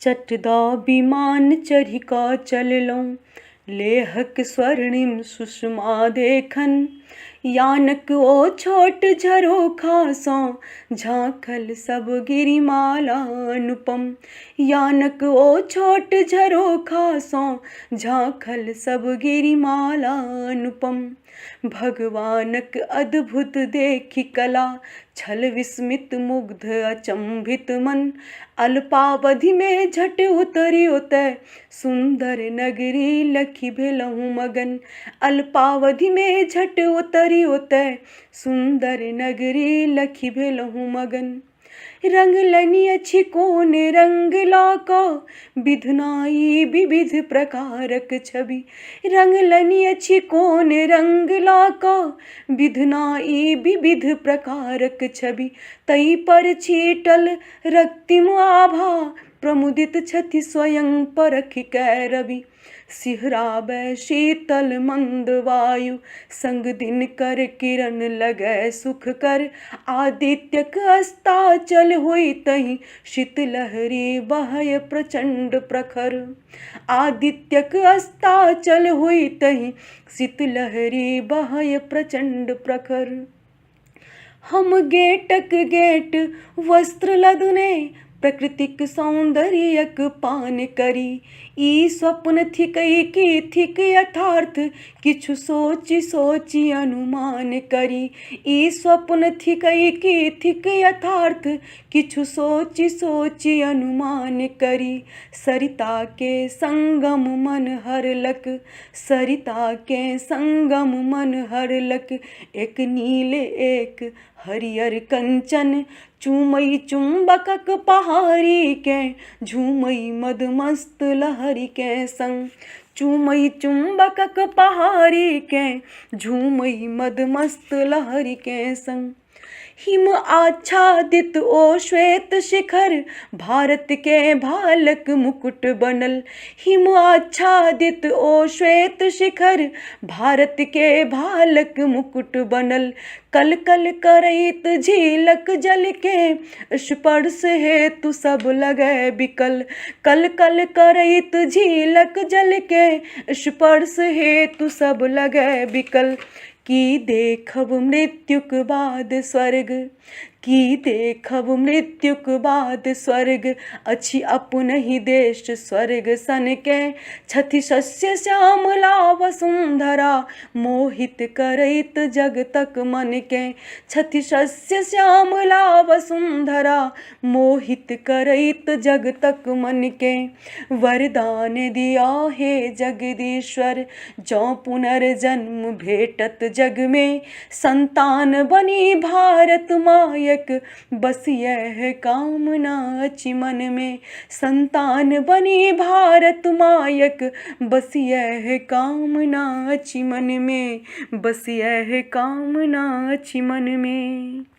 चटदा विमान चढ़िका चललौं, लेहक स्वर्णिम सुषमा देखन। यानक ओ छोट झरोखा सँ, झाँखल सब गिरिमाला अनुपम। यानक ओ छोट झरोखा सँ, झाँखल सब गिरिमाला अनुपम। भगवानक अद्भुत देखि कला, छल विस्मित मुग्ध अचंभित मन। अल्पावधि में झट उतरि ओतय, सुंदर नगरी लखि भेलहुँ मगन। अल्पावधि में झट उतरि ओतय, सुंदर नगरी लखि भेलहुँ मगन। रंगलनि अछि कोन रंग लऽ कऽ, विधनाई विविध प्रकारक छवि। रंगलनि अछि कोन रंग लऽ कऽ, विधनाई विविध प्रकारक छवि। तै पर छीटल रक्तिम आभा, प्रमुदित छथि स्वयं परखि कै रवि। सिहराबै शीतल मंद वायु, संग दिनकर किरण लगै सुखकर। आदित्यक अस्ताचल होइतहि, शीतलहरी बहय प्रचंड प्रखर। आदित्यक अस्ताचल होइतहि, शीतलहरी बहय प्रचंड प्रखर। हम गेटक गेट वस्त्र लदने, प्रकृतिक सौंदर्यक पान करी। ई स्वप्न थिकै कि थिक यथार्थ, किछु सोचि सोचि अनुमान करी। ई स्वप्न थिकै कि थिक यथार्थ, किछु सोचि सोचि अनुमान करी। सरिता के संगम मन हरलक, सरिता के संगम मन हरलक। एक नील एक हरियर कंचन, चूमई चुंबकक पहाड़ी के, झूमई मदमस्त लहरी के संग। चूमई चुंबकक पहाड़ी के, झूमई मदमस्त लहरी के संग। हिम आच्छादित ओ श्वेत शिखर, भारत के भालक मुकुट बनल। हिम आच्छादित ओ श्वेत शिखर, भारत के भालक मुकुट बनल। कल कल करैत झीलक जल के, स्पर्श हेतु सब लगै बिकल। कल कल करैत झीलक जल के, स्पर्श हेतु सब लगै बिकल। की देखब मृत्युक बाद स्वर्ग, की देखब मृत्युक बाद स्वर्ग। अछि अपनहि देश स्वर्ग सन के, छथि शस्य श्यामला वसुंधरा। मोहित करैत जगतक मन के, छथि शस्य श्यामला वसुंधरा। मोहित करैत जगतक मन के। वरदान दिया हे जगदीश्वर, जौं पुनर्जन्म भेटत जग में। संतान बनी भारत मायक, बस यह कामना अछि मन में। संतान बनी भारत मायक, बस यह कामना अछि मन में। बस यह कामना अछि मन में।